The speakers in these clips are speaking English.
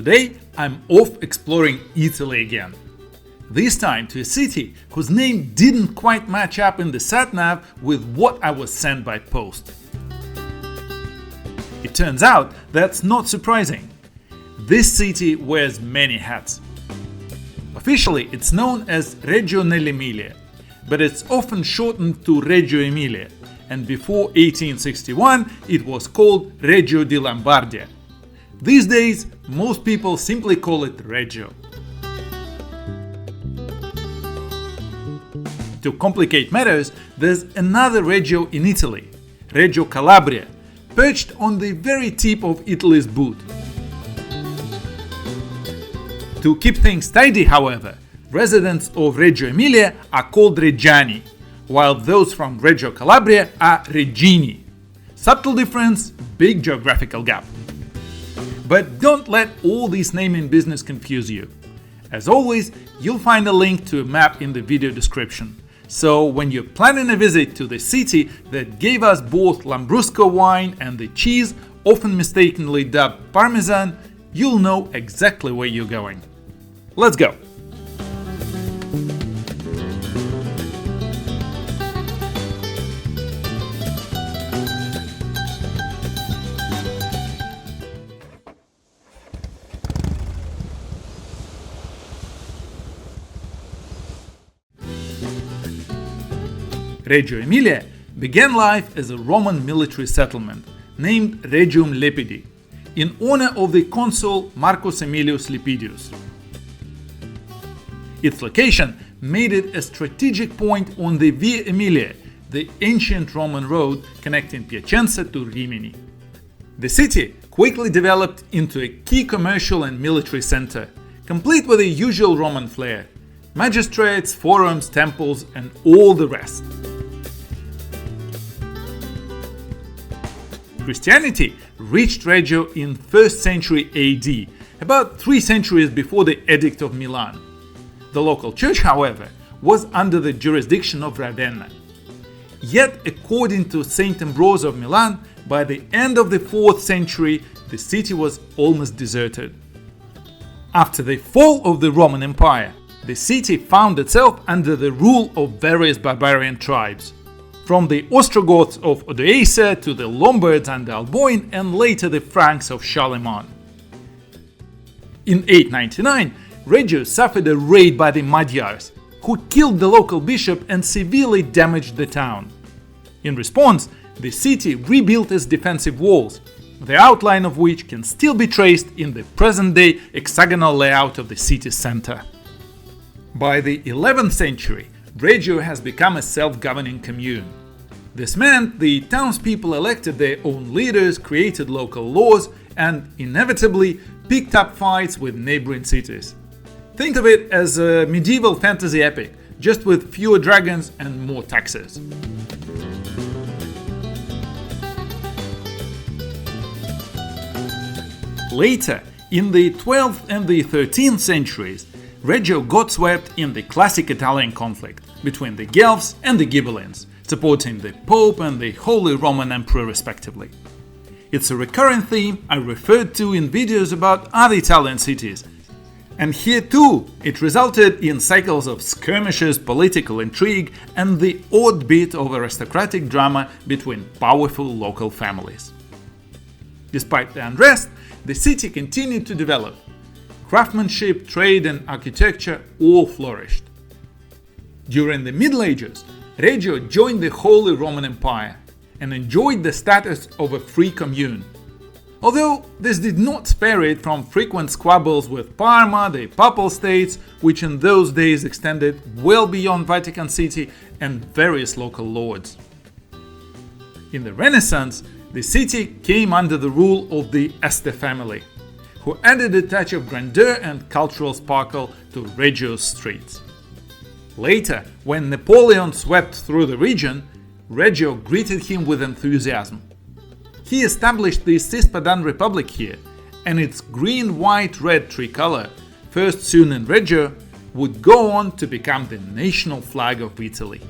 today I'm off exploring Italy again. This time to a city whose name didn't quite match up in the sat-nav with what I was sent by post. It turns out that's not surprising. This city wears many hats. Officially it's known as Reggio nell'Emilia, but it's often shortened to Reggio Emilia, and before 1861 it was called Reggio di Lombardia. These days most people simply call it Reggio. To complicate matters, there's another Reggio in Italy, Reggio Calabria, perched on the very tip of Italy's boot. To keep things tidy, however, residents of Reggio Emilia are called Reggiani, while those from Reggio Calabria are Reggini. Subtle difference, big geographical gap. But don't let all this naming business confuse you. As always, you'll find a link to a map in the video description. So when you're planning a visit to the city that gave us both Lambrusco wine and the cheese, often mistakenly dubbed Parmesan, you'll know exactly where you're going. Let's go! Reggio Emilia began life as a Roman military settlement named Regium Lepidi, in honor of the consul Marcus Aemilius Lepidus. Its location made it a strategic point on the Via Emilia, the ancient Roman road connecting Piacenza to Rimini. The city quickly developed into a key commercial and military center, complete with the usual Roman flair: magistrates, forums, temples, and all the rest. Christianity reached Reggio in 1st century AD, about 3 centuries before the Edict of Milan. The local church, however, was under the jurisdiction of Ravenna. Yet, according to Saint Ambrose of Milan, by the end of the 4th century, the city was almost deserted. After the fall of the Roman Empire, the city found itself under the rule of various barbarian tribes, from the Ostrogoths of Odoacer to the Lombards under Alboin and later the Franks of Charlemagne. In 899, Reggio suffered a raid by the Magyars, who killed the local bishop and severely damaged the town. In response, the city rebuilt its defensive walls, the outline of which can still be traced in the present-day hexagonal layout of the city center. By the 11th century, Reggio has become a self-governing commune. This meant the townspeople elected their own leaders, created local laws, and inevitably picked up fights with neighboring cities. Think of it as a medieval fantasy epic, just with fewer dragons and more taxes. Later, in the 12th and the 13th centuries, Reggio got swept in the classic Italian conflict between the Guelphs and the Ghibellines, supporting the Pope and the Holy Roman Emperor respectively. It's a recurrent theme I referred to in videos about other Italian cities, and here too it resulted in cycles of skirmishes, political intrigue, and the odd bit of aristocratic drama between powerful local families. Despite the unrest, the city continued to develop. Craftsmanship, trade, and architecture all flourished. During the Middle Ages, Reggio joined the Holy Roman Empire and enjoyed the status of a free commune. Although this did not spare it from frequent squabbles with Parma, the Papal States, which in those days extended well beyond Vatican City, and various local lords. In the Renaissance, the city came under the rule of the Este family, who added a touch of grandeur and cultural sparkle to Reggio's streets. Later, when Napoleon swept through the region, Reggio greeted him with enthusiasm. He established the Cispadan Republic here, and its green-white-red tricolor, first seen in Reggio, would go on to become the national flag of Italy.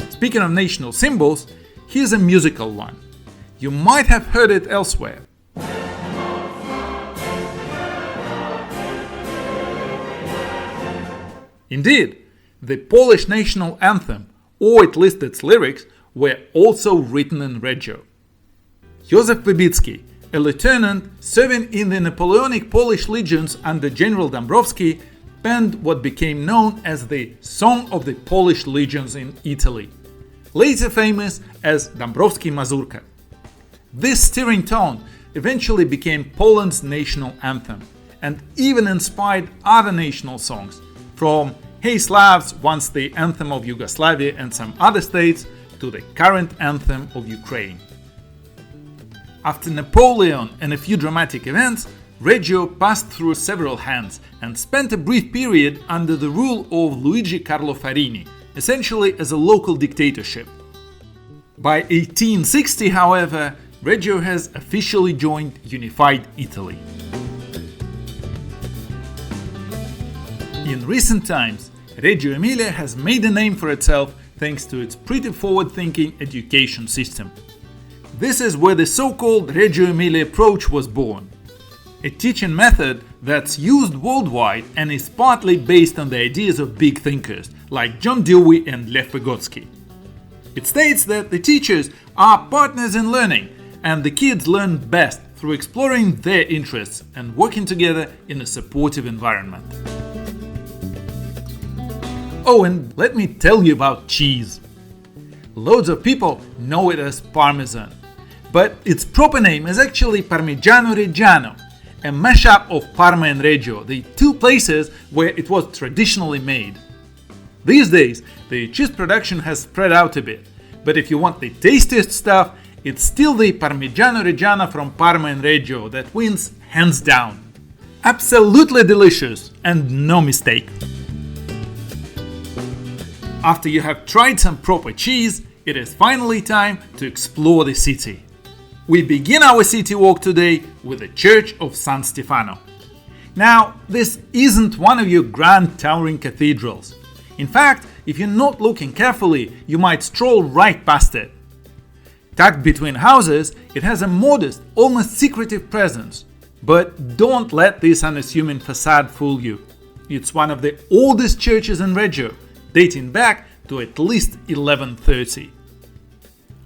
Speaking of national symbols, here's a musical one. You might have heard it elsewhere. Indeed, the Polish national anthem, or at least its lyrics, were also written in Reggio. Józef Wybicki, a lieutenant serving in the Napoleonic Polish legions under General Dąbrowski, penned what became known as the Song of the Polish Legions in Italy, later famous as Dąbrowski Mazurka. This stirring tone eventually became Poland's national anthem and even inspired other national songs, from Hey Slavs, once the anthem of Yugoslavia and some other states, to the current anthem of Ukraine. After Napoleon and a few dramatic events, Reggio passed through several hands and spent a brief period under the rule of Luigi Carlo Farini, essentially as a local dictatorship. By 1860, however, Reggio has officially joined unified Italy. In recent times, Reggio Emilia has made a name for itself thanks to its pretty forward-thinking education system. This is where the so-called Reggio Emilia approach was born, a teaching method that's used worldwide and is partly based on the ideas of big thinkers like John Dewey and Lev Vygotsky. It states that the teachers are partners in learning, and the kids learn best through exploring their interests and working together in a supportive environment. Oh, and let me tell you about cheese. Loads of people know it as Parmesan, but its proper name is actually Parmigiano Reggiano, a mashup of Parma and Reggio, the two places where it was traditionally made. These days, the cheese production has spread out a bit, but if you want the tastiest stuff, it's still the Parmigiano Reggiano from Parma and Reggio that wins hands down. Absolutely delicious and no mistake. After you have tried some proper cheese, it is finally time to explore the city. We begin our city walk today with the Church of San Stefano. Now, this isn't one of your grand towering cathedrals. In fact, if you're not looking carefully, you might stroll right past it. Tucked between houses, it has a modest, almost secretive presence. But don't let this unassuming facade fool you. It's one of the oldest churches in Reggio, dating back to at least 1130.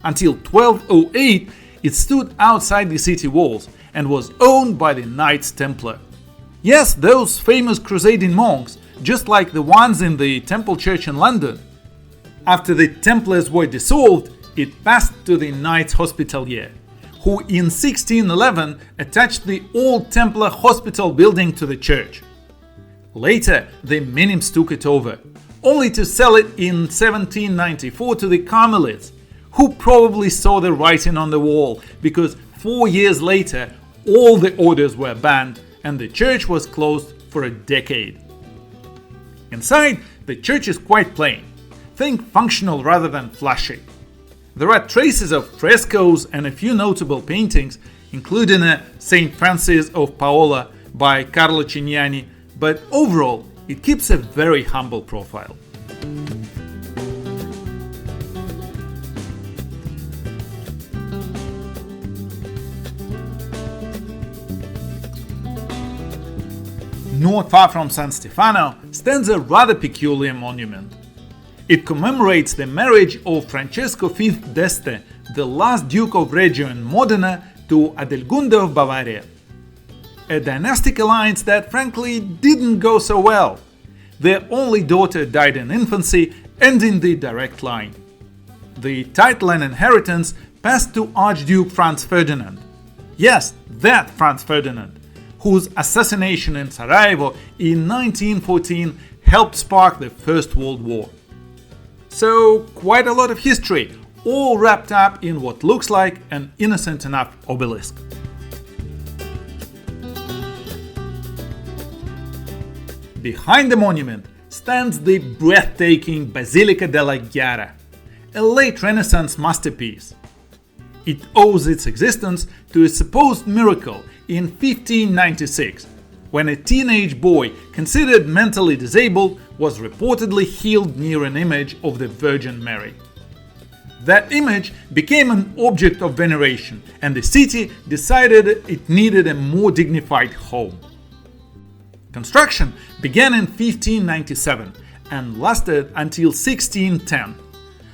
Until 1208, it stood outside the city walls and was owned by the Knights Templar. Yes, those famous crusading monks, just like the ones in the Temple Church in London. After the Templars were dissolved, it passed to the Knights Hospitalier, who in 1611 attached the old Templar hospital building to the church. Later, the Minims took it over, only to sell it in 1794 to the Carmelites, who probably saw the writing on the wall, because 4 years later all the orders were banned and the church was closed for a decade. Inside, the church is quite plain. Think functional rather than flashy. There are traces of frescoes and a few notable paintings, including a St. Francis of Paola by Carlo Cignani, but overall it keeps a very humble profile. Not far from San Stefano stands a rather peculiar monument. It commemorates the marriage of Francesco V d'Este, the last Duke of Reggio and Modena, to Adelgunde of Bavaria. A dynastic alliance that frankly didn't go so well. Their only daughter died in infancy, ending the direct line. The title and inheritance passed to Archduke Franz Ferdinand. Yes, that Franz Ferdinand, whose assassination in Sarajevo in 1914 helped spark the First World War. So, quite a lot of history, all wrapped up in what looks like an innocent enough obelisk. Behind the monument stands the breathtaking Basilica della Ghiara, a late Renaissance masterpiece. It owes its existence to a supposed miracle in 1596, when a teenage boy considered mentally disabled was reportedly healed near an image of the Virgin Mary. That image became an object of veneration, and the city decided it needed a more dignified home. Construction began in 1597, and lasted until 1610,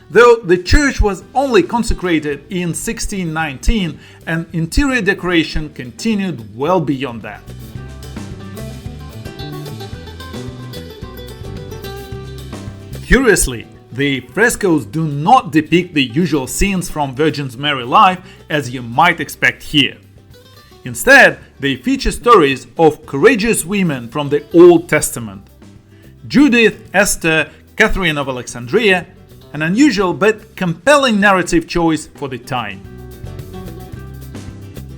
though the church was only consecrated in 1619 and interior decoration continued well beyond that. Curiously, the frescoes do not depict the usual scenes from Virgin Mary's life as you might expect here. Instead, they feature stories of courageous women from the Old Testament. Judith, Esther, Catherine of Alexandria, an unusual but compelling narrative choice for the time.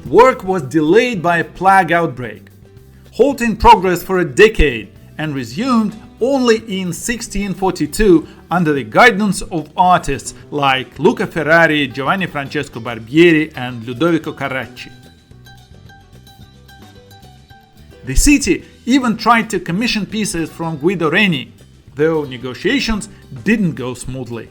Work was delayed by a plague outbreak, halting progress for a decade, and resumed only in 1642 under the guidance of artists like Luca Ferrari, Giovanni Francesco Barbieri, and Ludovico Carracci. The city even tried to commission pieces from Guido Reni, though negotiations didn't go smoothly.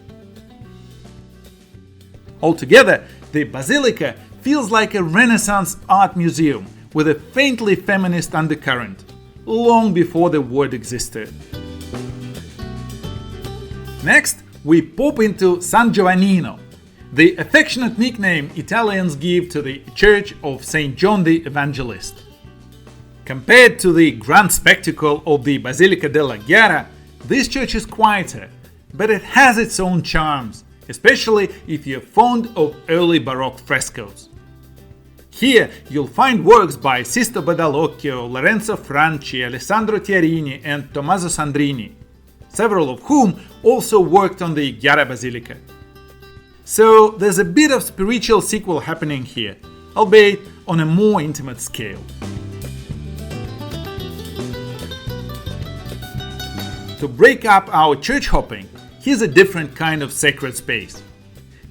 Altogether, the Basilica feels like a Renaissance art museum with a faintly feminist undercurrent, long before the word existed. Next, we pop into San Giovannino, the affectionate nickname Italians give to the Church of St. John the Evangelist. Compared to the grand spectacle of the Basilica della Ghiara, this church is quieter, but it has its own charms, especially if you're fond of early Baroque frescoes. Here you'll find works by Sisto Badalocchio, Lorenzo Franci, Alessandro Tiarini, and Tommaso Sandrini, several of whom also worked on the Ghiara Basilica. So there's a bit of spiritual sequel happening here, albeit on a more intimate scale. To break up our church hopping, here's a different kind of sacred space.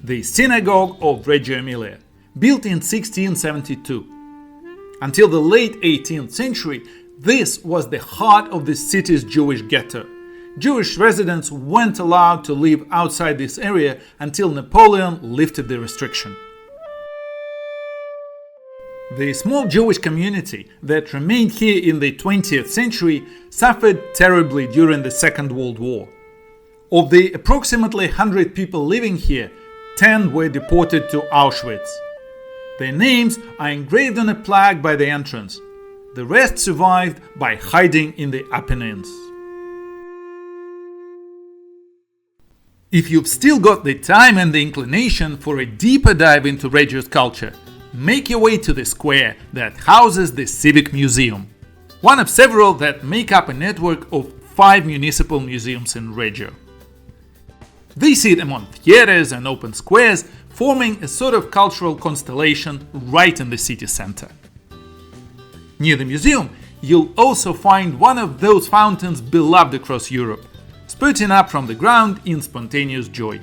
The Synagogue of Reggio Emilia, built in 1672. Until the late 18th century, this was the heart of the city's Jewish ghetto. Jewish residents weren't allowed to live outside this area until Napoleon lifted the restriction. The small Jewish community that remained here in the 20th century suffered terribly during the Second World War. Of the approximately 100 people living here, 10 were deported to Auschwitz. Their names are engraved on a plaque by the entrance. The rest survived by hiding in the Apennines. If you've still got the time and the inclination for a deeper dive into Reggio's culture, make your way to the square that houses the Civic Museum, one of several that make up a network of 5 municipal museums in Reggio. They sit among theatres and open squares, forming a sort of cultural constellation right in the city center. Near the museum, you'll also find one of those fountains beloved across Europe, spurting up from the ground in spontaneous joy.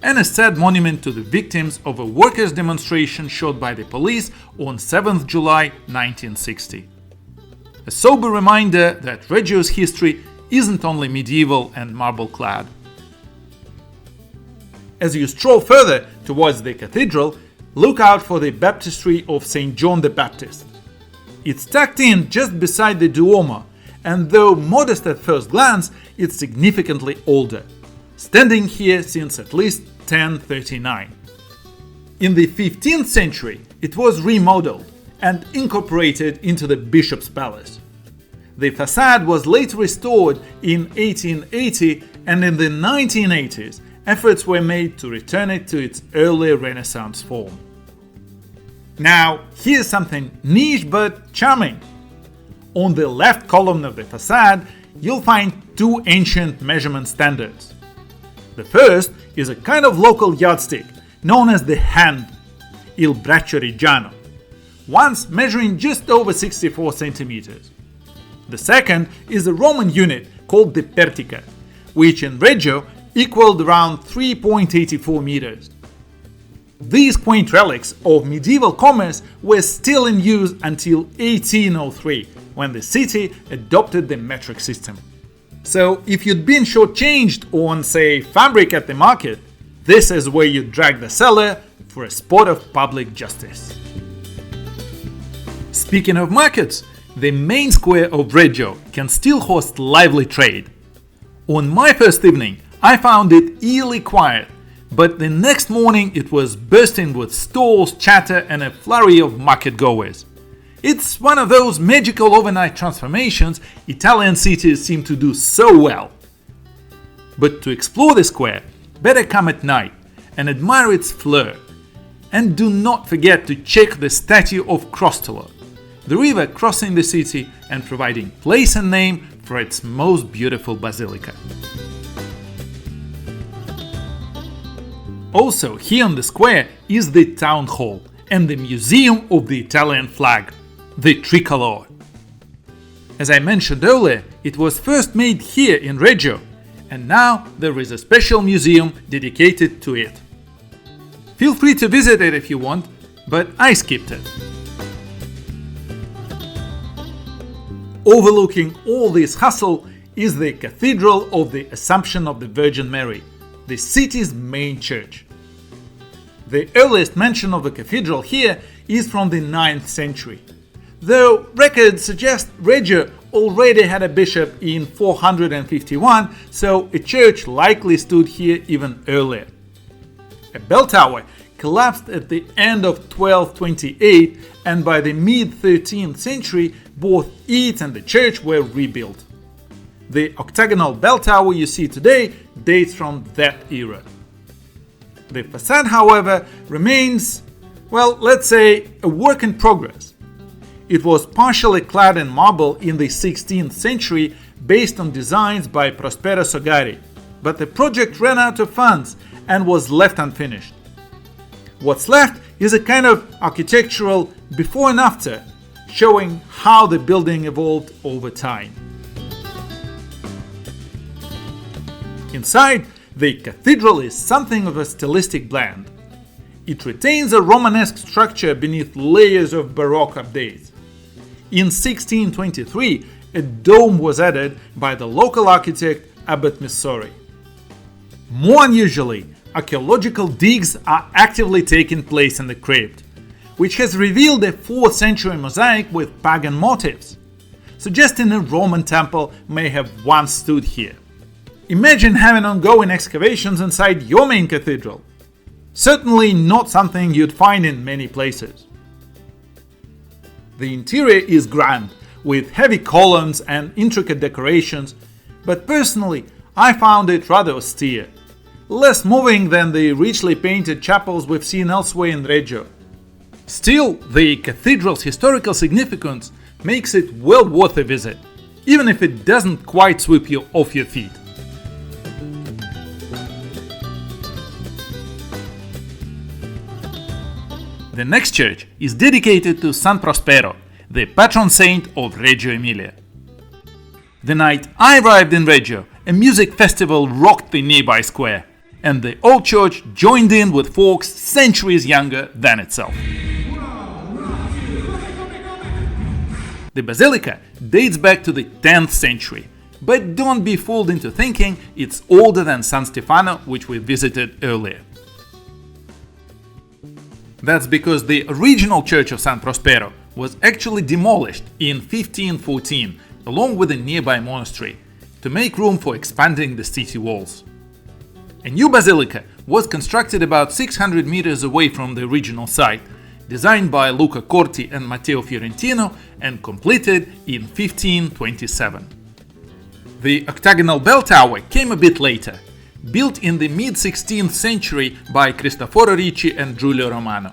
And a sad monument to the victims of a workers' demonstration shot by the police on 7th July 1960. A sober reminder that Reggio's history isn't only medieval and marble-clad. As you stroll further towards the cathedral, look out for the Baptistery of St. John the Baptist. It's tucked in just beside the Duomo, and though modest at first glance, it's significantly older, standing here since at least 1039. In the 15th century, it was remodeled and incorporated into the bishop's palace. The facade was later restored in 1880, and in the 1980s, efforts were made to return it to its early Renaissance form. Now, here's something niche but charming. On the left column of the facade, you'll find 2 ancient measurement standards. The first is a kind of local yardstick known as the hand, il braccio reggiano, once measuring just over 64 centimeters. The second is a Roman unit called the pertica, which in Reggio equaled around 3.84 meters. These quaint relics of medieval commerce were still in use until 1803, when the city adopted the metric system. So if you'd been shortchanged on, say, fabric at the market, this is where you drag the seller for a spot of public justice. Speaking of markets, the main square of Reggio can still host lively trade. On my first evening, I found it eerily quiet, but the next morning it was bursting with stalls, chatter, and a flurry of market goers. It's one of those magical overnight transformations Italian cities seem to do so well. But to explore the square, better come at night and admire its flair. And do not forget to check the statue of Crostolo, the river crossing the city and providing place and name for its most beautiful basilica. Also here on the square is the town hall and the museum of the Italian flag, the Tricolor. As I mentioned earlier, it was first made here in Reggio, and now there is a special museum dedicated to it. Feel free to visit it if you want, but I skipped it. Overlooking all this hustle is the Cathedral of the Assumption of the Virgin Mary, the city's main church. The earliest mention of the cathedral here is from the 9th century, though records suggest Reggio already had a bishop in 451, so a church likely stood here even earlier. A bell tower collapsed at the end of 1228, and by the mid-13th century both it and the church were rebuilt. The octagonal bell tower you see today dates from that era. The facade, however, remains, well, let's say, a work in progress. It was partially clad in marble in the 16th century based on designs by Prospero Sogari, but the project ran out of funds and was left unfinished. What's left is a kind of architectural before and after, showing how the building evolved over time. Inside, the cathedral is something of a stylistic blend. It retains a Romanesque structure beneath layers of Baroque updates. In 1623, a dome was added by the local architect Abbot Missori. More unusually, archaeological digs are actively taking place in the crypt, which has revealed a 4th century mosaic with pagan motifs, suggesting a Roman temple may have once stood here. Imagine having ongoing excavations inside your main cathedral. Certainly not something you'd find in many places. The interior is grand, with heavy columns and intricate decorations, but personally I found it rather austere, less moving than the richly painted chapels we've seen elsewhere in Reggio. Still, the cathedral's historical significance makes it well worth a visit, even if it doesn't quite sweep you off your feet. The next church is dedicated to San Prospero, the patron saint of Reggio Emilia. The night I arrived in Reggio, a music festival rocked the nearby square, and the old church joined in with folks centuries younger than itself. The basilica dates back to the 10th century, but don't be fooled into thinking it's older than San Stefano, which we visited earlier. That's because the original church of San Prospero was actually demolished in 1514, along with a nearby monastery, to make room for expanding the city walls. A new basilica was constructed about 600 meters away from the original site, designed by Luca Corti and Matteo Fiorentino and completed in 1527. The octagonal bell tower came a bit later, built in the mid-16th century by Cristoforo Ricci and Giulio Romano.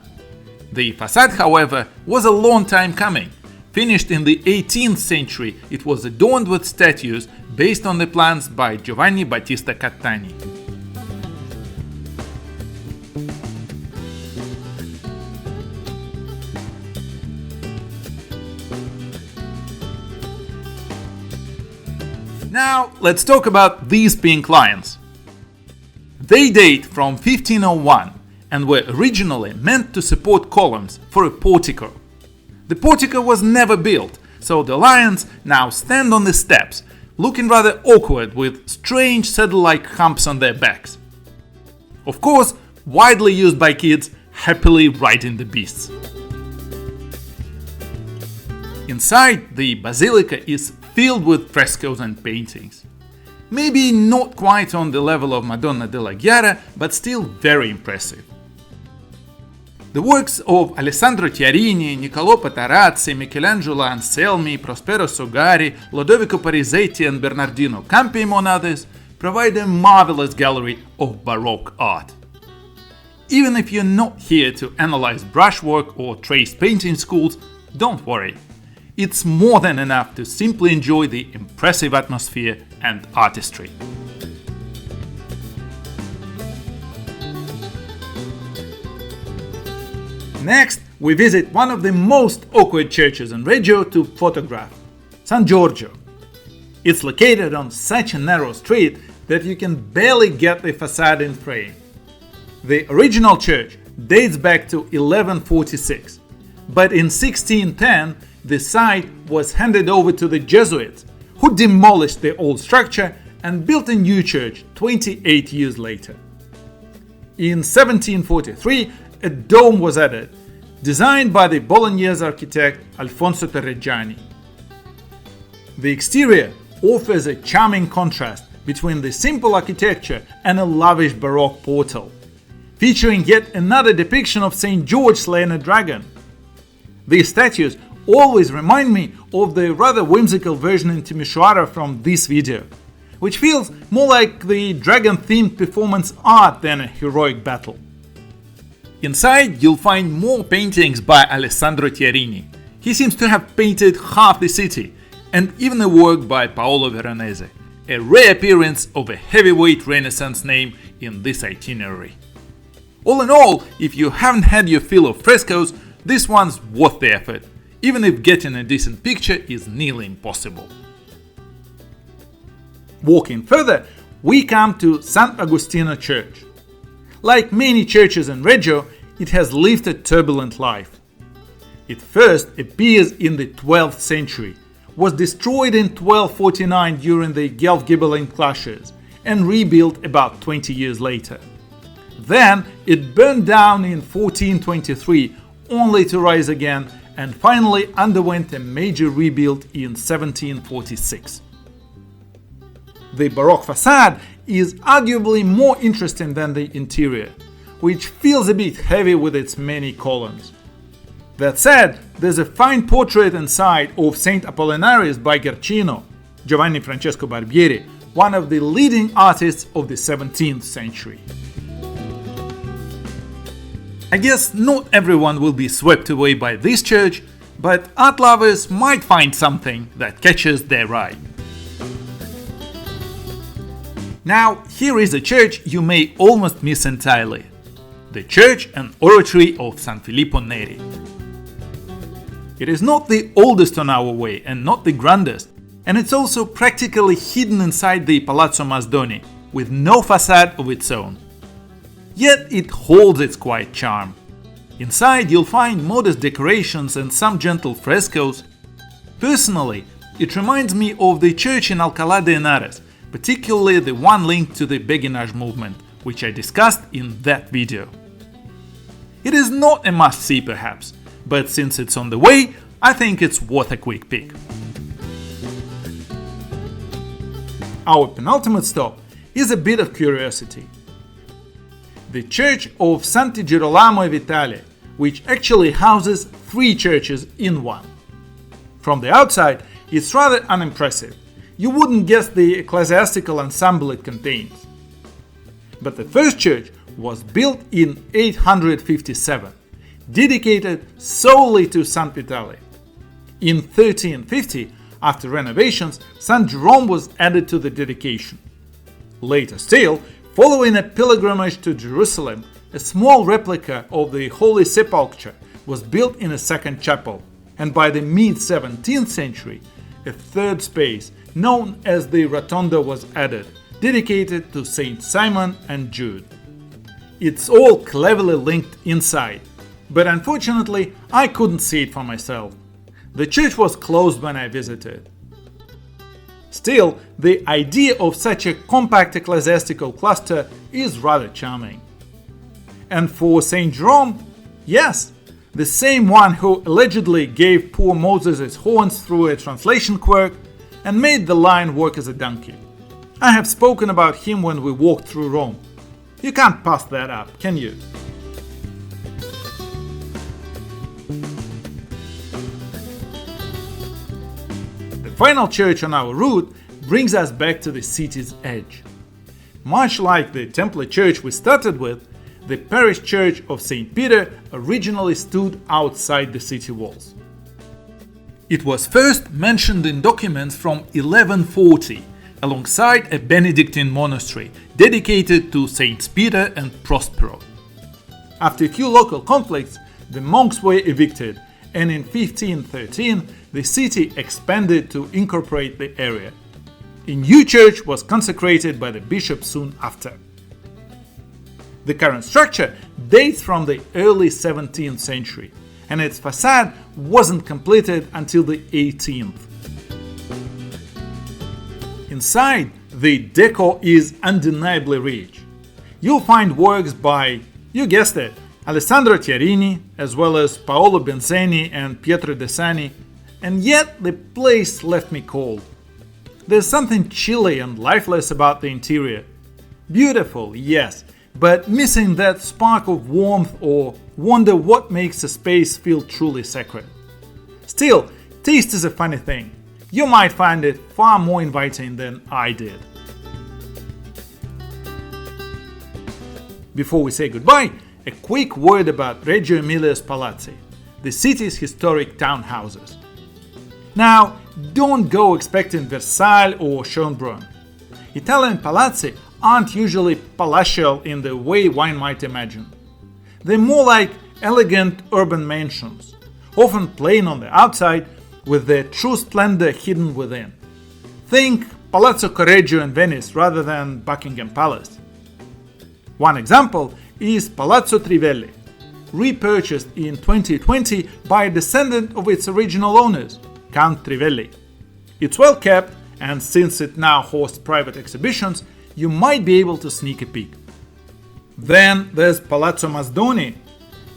The facade, however, was a long time coming. Finished in the 18th century, it was adorned with statues based on the plans by Giovanni Battista Cattani. Now, let's talk about these pink lions. They date from 1501 and were originally meant to support columns for a portico. The portico was never built, so the lions now stand on the steps, looking rather awkward with strange saddle-like humps on their backs. Of course, widely used by kids happily riding the beasts. Inside, the basilica is filled with frescoes and paintings. Maybe not quite on the level of Madonna della Ghiara, but still very impressive. The works of Alessandro Chiarini, Niccolò Patarazzi, Michelangelo Anselmi, Prospero Sogari, Lodovico Parisetti and Bernardino Campi, among others, provide a marvelous gallery of Baroque art. Even if you're not here to analyze brushwork or trace painting schools, don't worry. It's more than enough to simply enjoy the impressive atmosphere and artistry. Next, we visit one of the most awkward churches in Reggio to photograph, San Giorgio. It's located on such a narrow street that you can barely get the facade in frame. The original church dates back to 1146, but in 1610 the site was handed over to the Jesuits, who demolished the old structure and built a new church 28 years later. In 1743, a dome was added, designed by the Bolognese architect Alfonso Torreggiani. The exterior offers a charming contrast between the simple architecture and a lavish Baroque portal, featuring yet another depiction of St. George slaying a dragon. These statues always remind me of the rather whimsical version in Timișoara from this video, which feels more like the dragon-themed performance art than a heroic battle. Inside, you'll find more paintings by Alessandro Chiarini. He seems to have painted half the city, and even a work by Paolo Veronese, a rare appearance of a heavyweight Renaissance name in this itinerary. All in all, if you haven't had your fill of frescoes, this one's worth the effort, even if getting a decent picture is nearly impossible. Walking further, we come to Sant'Agostino Church. Like many churches in Reggio, it has lived a turbulent life. It first appears in the 12th century, was destroyed in 1249 during the Guelph-Ghibelline clashes, and rebuilt about 20 years later. Then it burned down in 1423, only to rise again, and finally underwent a major rebuild in 1746. The Baroque facade is arguably more interesting than the interior, which feels a bit heavy with its many columns. That said, there's a fine portrait inside of Saint Apollinaris by Guercino, Giovanni Francesco Barbieri, one of the leading artists of the 17th century. I guess not everyone will be swept away by this church, but art lovers might find something that catches their eye. Now, here is a church you may almost miss entirely. The church and oratory of San Filippo Neri. It is not the oldest on our way and not the grandest, and it's also practically hidden inside the Palazzo Masdoni, with no facade of its own. Yet it holds its quiet charm. Inside you'll find modest decorations and some gentle frescoes. Personally, it reminds me of the church in Alcalá de Henares, particularly the one linked to the Beguinage movement, which I discussed in that video. It is not a must-see perhaps, but since it's on the way, I think it's worth a quick peek. Our penultimate stop is a bit of curiosity. The Church of San Girolamo and Vitale, which actually houses 3 churches in one. From the outside, it's rather unimpressive. You wouldn't guess the ecclesiastical ensemble it contains. But the first church was built in 857, dedicated solely to St. Vitale. In 1350, after renovations, St. Jerome was added to the dedication. Later still, following a pilgrimage to Jerusalem, a small replica of the Holy Sepulchre was built in a second chapel, and by the mid-17th century, a third space, known as the Rotunda, was added, dedicated to Saint Simon and Jude. It's all cleverly linked inside, but unfortunately I couldn't see it for myself. The church was closed when I visited. Still, the idea of such a compact ecclesiastical cluster is rather charming. And for Saint Jerome, yes, the same one who allegedly gave poor Moses his horns through a translation quirk and made the lion work as a donkey. I have spoken about him when we walked through Rome. You can't pass that up, can you? The final church on our route brings us back to the city's edge. Much like the Temple church we started with, the parish church of St. Peter originally stood outside the city walls. It was first mentioned in documents from 1140, alongside a Benedictine monastery dedicated to Saints Peter and Prospero. After a few local conflicts, the monks were evicted, and in 1513 the city expanded to incorporate the area. A new church was consecrated by the bishop soon after. The current structure dates from the early 17th century, and its facade wasn't completed until the 18th. Inside, the decor is undeniably rich. You'll find works by, you guessed it, Alessandro Chiarini, as well as Paolo Benzeni and Pietro De Sani, and yet the place left me cold. There's something chilly and lifeless about the interior. Beautiful, yes, but missing that spark of warmth or wonder what makes a space feel truly sacred. Still, taste is a funny thing. You might find it far more inviting than I did. Before we say goodbye, a quick word about Reggio Emilia's palazzi, the city's historic townhouses. Now, don't go expecting Versailles or Schönbrunn. Italian palazzi aren't usually palatial in the way one might imagine. They're more like elegant urban mansions, often plain on the outside with their true splendor hidden within. Think Palazzo Correggio in Venice rather than Buckingham Palace. One example is Palazzo Trivelli, repurchased in 2020 by a descendant of its original owners, Count Trivelli. It's well kept, and since it now hosts private exhibitions, you might be able to sneak a peek. Then there's Palazzo Masdoni,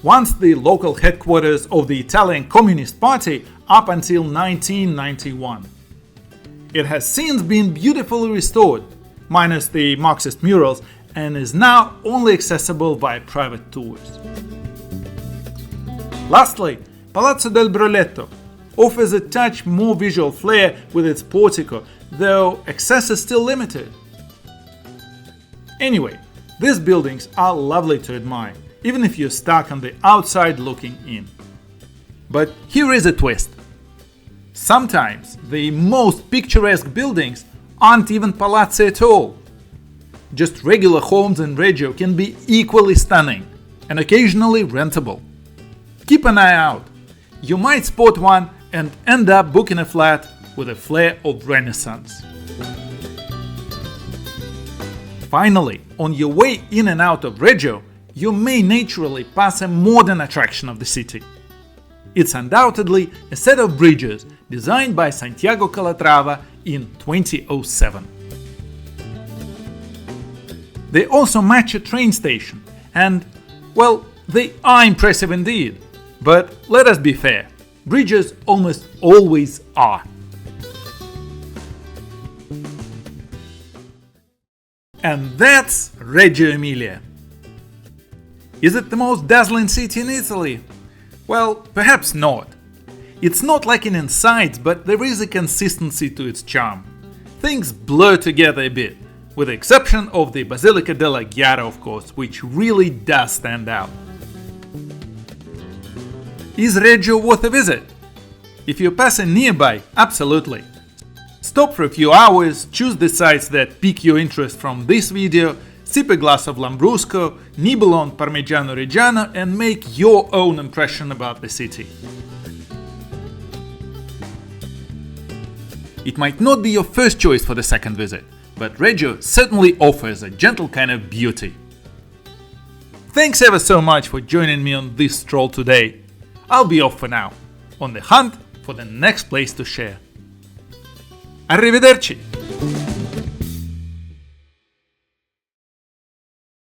once the local headquarters of the Italian Communist Party up until 1991. It has since been beautifully restored, minus the Marxist murals, and is now only accessible via private tours. Lastly, Palazzo del Broletto offers a touch more visual flair with its portico, though access is still limited. Anyway, these buildings are lovely to admire, even if you're stuck on the outside looking in. But here is a twist. Sometimes the most picturesque buildings aren't even palazzi at all. Just regular homes in Reggio can be equally stunning and occasionally rentable. Keep an eye out. You might spot one and end up booking a flat with a flair of Renaissance. Finally, on your way in and out of Reggio, you may naturally pass a modern attraction of the city. It's undoubtedly a set of bridges designed by Santiago Calatrava in 2007. They also match a train station and, well, they are impressive indeed. But let us be fair, bridges almost always are. And that's Reggio Emilia. Is it the most dazzling city in Italy? Well, perhaps not. It's not like in insides, but there is a consistency to its charm. Things blur together a bit, with the exception of the Basilica della Ghiara, of course, which really does stand out. Is Reggio worth a visit? If you're passing nearby, absolutely. Stop for a few hours, choose the sites that pique your interest from this video, sip a glass of Lambrusco, nibble on Parmigiano Reggiano, and make your own impression about the city. It might not be your first choice for the second visit, but Reggio certainly offers a gentle kind of beauty. Thanks ever so much for joining me on this stroll today. I'll be off for now, on the hunt for the next place to share. Arrivederci!